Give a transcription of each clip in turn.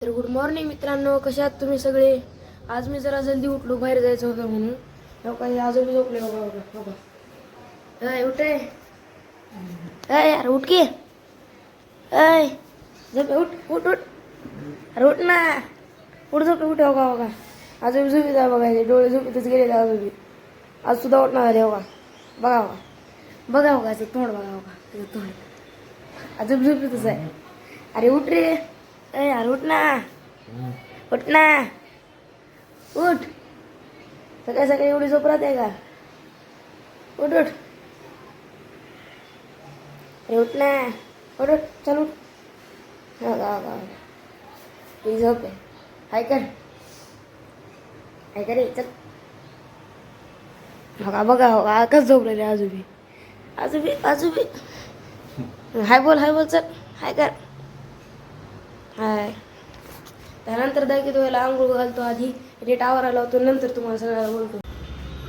तर good morning मित्रांनो, कशा आहात तुम्ही सगळे. आज मी जरा जल्दी उठलो, बाहेर जायचं होतं म्हणून. हो काही आजोबी झोपले बाबा बाबा बाबा. अय उठ रे. अय यार उठ की. अय झोप, उठ उठ उठ. अरे उठ ना. उठ झोप उठ. हो का हो का आजोबी झोपीत आहे बघा. डोळे झोपीतच गेले आजोबी. आज सुद्धा उठणार आहे. हो का बघा हो का बघा हो का तोंड बघा हो का त्याचं तोंड. आजोबी झोपीतच आहे. अरे उठ रे. अरे यार उठ ना. उठ ना. उठ. सकाळी सकाळी एवढी झोप राहते का. उठ उठ. अरे उठ ना. उठ उठ चल उठ. हो का हो का ही झोप आहे. हाय कर हाय कर चल. हो का बघा हो का कसं झोपलेले आजोबी. आजोबी आजोबी हाय बोल चल. हाय कर. हाय. त्यानंतर दाखवतो व्हायला आंघोळ घालतो. आधी रेट आवरायला लावतो, नंतर तुम्हाला सगळ्याला बोलतो.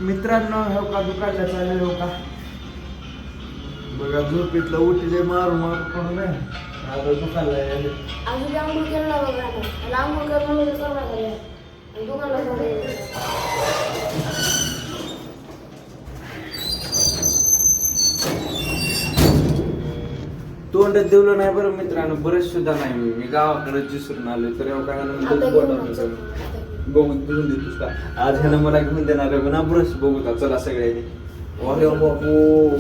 मित्रांनो हो का दुकानला चालले हो का बघा झोपेतलं उठले मारू मारू पडू नये आता दुकानला यायले. आजोबी आंघोळ केलं ना बघा. त्याला आंघोळ करणं म्हणजे करणार काय आणि दुकानला जाऊन तोंड देवलं नाही बरं मित्रांनो, बरेच सुद्धा नाही. मी गावाकडे विसरून आलो तर हो काय बघू घेऊन देतोस का. आज ह्यानं मला घेऊन देणार आहे ना ब्रश. बघू का चला सगळ्यांनी. अरे बापू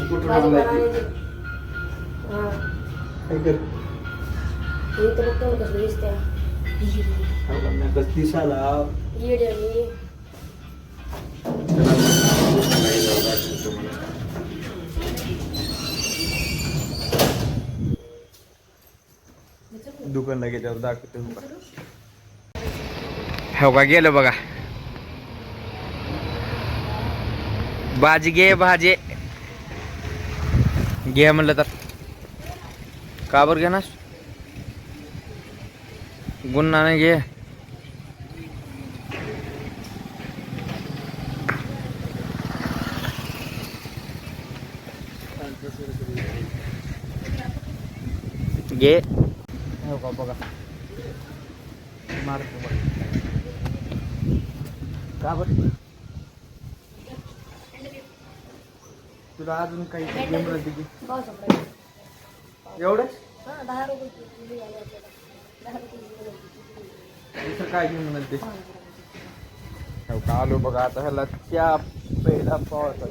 कुठं लागलाय ते. काय कर कसं दिसत्या दिसाला दुकानला गेल्यावर दाखवते. हो का गेलो बघा. भाजी घे भाजी घे म्हणलं तर का बरं घेणार. गुन्हा नाही घे. घे हो का बघा मारतो का बरं. तुला अजून काही एवढंच 10 रुपये दुसरं काय घेऊन म्हणते. हो का आलो बघा. आता ह्याला त्या पहिला पावाचा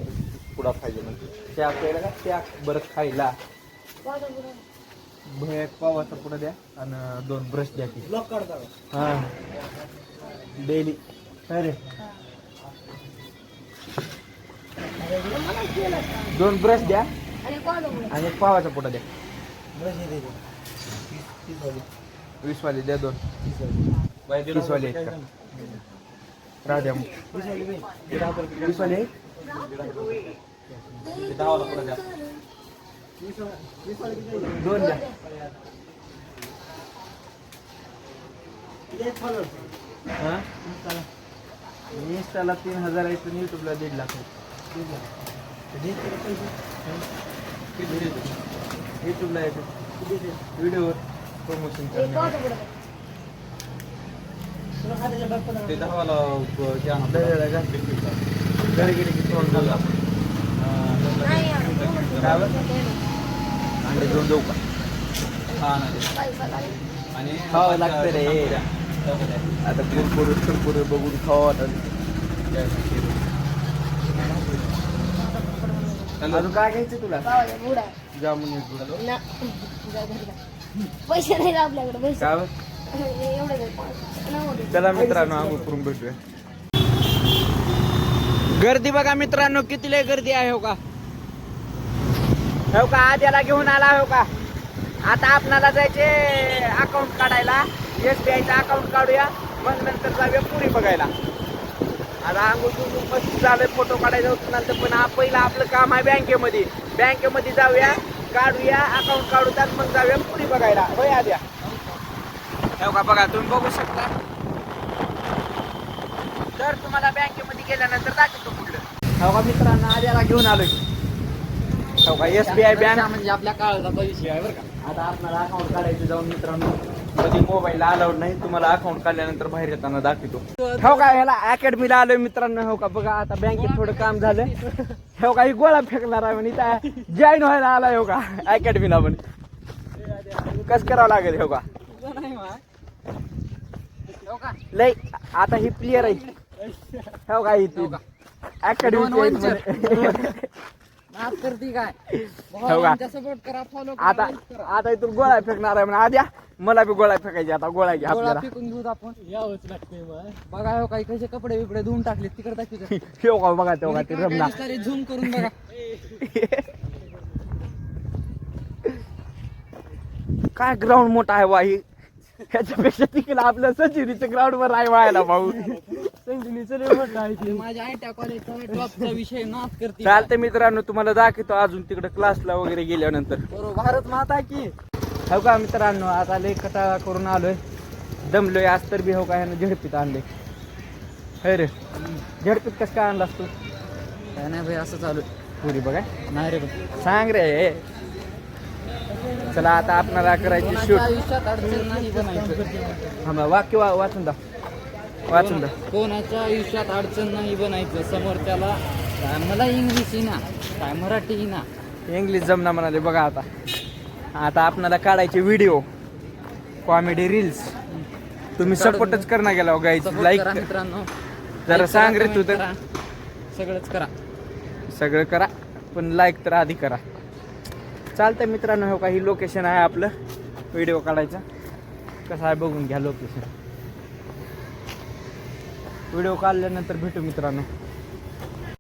पुडा पाहिजे म्हणजे त्या पहिला का त्या बरं खायला एक पावाचा पुडा द्या आणि 2 ब्रश द्या की. हा डेली अरे 2 ब्रश द्या आणि 1 पावाचा पुडा द्या. 20 वाले द्या. 2 30 वाले आहेत का राहू 20 वाले 2 द्या. इंस्टाला 3000 आहे तर युट्यूबला 1.5 लाख आहे. युट्यूबला येते व्हिडिओवर प्रमोशन करणे. ते 10 वाला घरी गेले की तोंड अंडे घेऊन देऊ का. आणि खावं लागतं रे आता. कुरकुरे बघून खावं. अजून काय घ्यायचं तुला. जामुन पैसे नाही आपल्याकडे पैसे. काय चला मित्रांनो आंघोळ करून भेटूया. गर्दी बघा मित्रांनो किती लय गर्दी आहे. हो का हो का आज याला घेऊन आला. हो का आता आपणाला जायचे अकाउंट काढायला. SBI चं अकाउंट काढूया मग नंतर जाऊया पुरी बघायला. आता आंघोळ करून मस्त झालंय. फोटो काढायचा होतं नंतर पण पहिलं आपलं काम आहे बँकेमध्ये जाऊया काढूया अकाउंट काढूयात मग जाऊया पुरी बघायला. होय आद्या हो का बघा तुम्ही बघू शकता. तर तुम्हाला बँकेमध्ये गेल्यानंतर दाखवतो पुढलं. हो का मित्रांनो आद्याला घेऊन आलोय. हो का SBI बँक म्हणजे आपल्या काळाचा विषय आहे बरं का. आता आपल्याला अकाउंट काढायचं जाऊन मित्रांनो मध्ये मोबाईल अलाउड नाही, तुम्हाला अकाउंट काढल्यानंतर बाहेर येताना दाखवतो. हो का, ह्याला अकॅडमीला आलोय मित्रांनो. हो का, बघा आता बँकेत थोडं काम झालं. हो का, ही गोळा फेकणार आहे म्हणे, जॉईन व्हायला आलाय. हो का, अकॅडमीला पण कस करावं लागेल. हो का, लय आता ही प्लेअर आहे. हो का, इथे अकॅडमी करती काय हो का, सपोर्ट करा, फॉलो आता आता इथून गोळा फेकणार आहे म्हणे. आद्या मला बी गोळा फेकायची, आता गोळा घ्या आपल्याला. फेकून घेऊ आपण. यावंच लागतंय बघा. हो काही कसे कपडे बिपडे धुवून टाकले तिकडे दाखवतो. हो का, बघा तेव्हा ते रमणार. झूम करून बघा. काय ग्राउंड मोठा आहे वाही, ह्याच्यापेक्षा तिकडे आपल्या सचिनीच्या ग्राउंड वर आहे व्हायला भाऊ. माझ्या आयट्या कॉलेजचा टॉपचा विषय नाच करते. चालते मित्रांनो, तुम्हाला दाखवतो अजून तिकडे क्लासला वगैरे गेल्यानंतर. बरोबर, भारत माता की. हो का मित्रांनो, आता लय कटाळा करून आलोय, दमलोय आज तर बी. हो का, ह्यानं झडपीत आणले. हे रे, झडपीत कसं काय आणलास तू? काय नाही भाई, असं चालू पुरी बघा. नाही रे. सांग रे. चला आता आपल्याला करायची शूट. आयुष्यात अडचण नाही बनायचं. हा वाक्य वाचून दा, वाचून दा. कोणाच्या आयुष्यात अडचण नाही बनायचं. समोरच्याला काय मला इंग्लिश येईना, काय मराठी येईना, इंग्लिश जमना म्हणाले. बघा आता आता आपल्याला काढायचे व्हिडिओ, कॉमेडी रील्स. तुम्ही सपोर्टच करणं गेला गाईज. लाईक मित्रांनो, जरा सांग रे तू तर. सगळंच करा. सगळं करा, पण लाईक तर आधी करा. चालतंय मित्रांनो. हो का, ही लोकेशन आहे आपलं व्हिडिओ काढायचं. कसं आहे बघून घ्या लोकेशन. व्हिडिओ काढल्यानंतर भेटू मित्रांनो.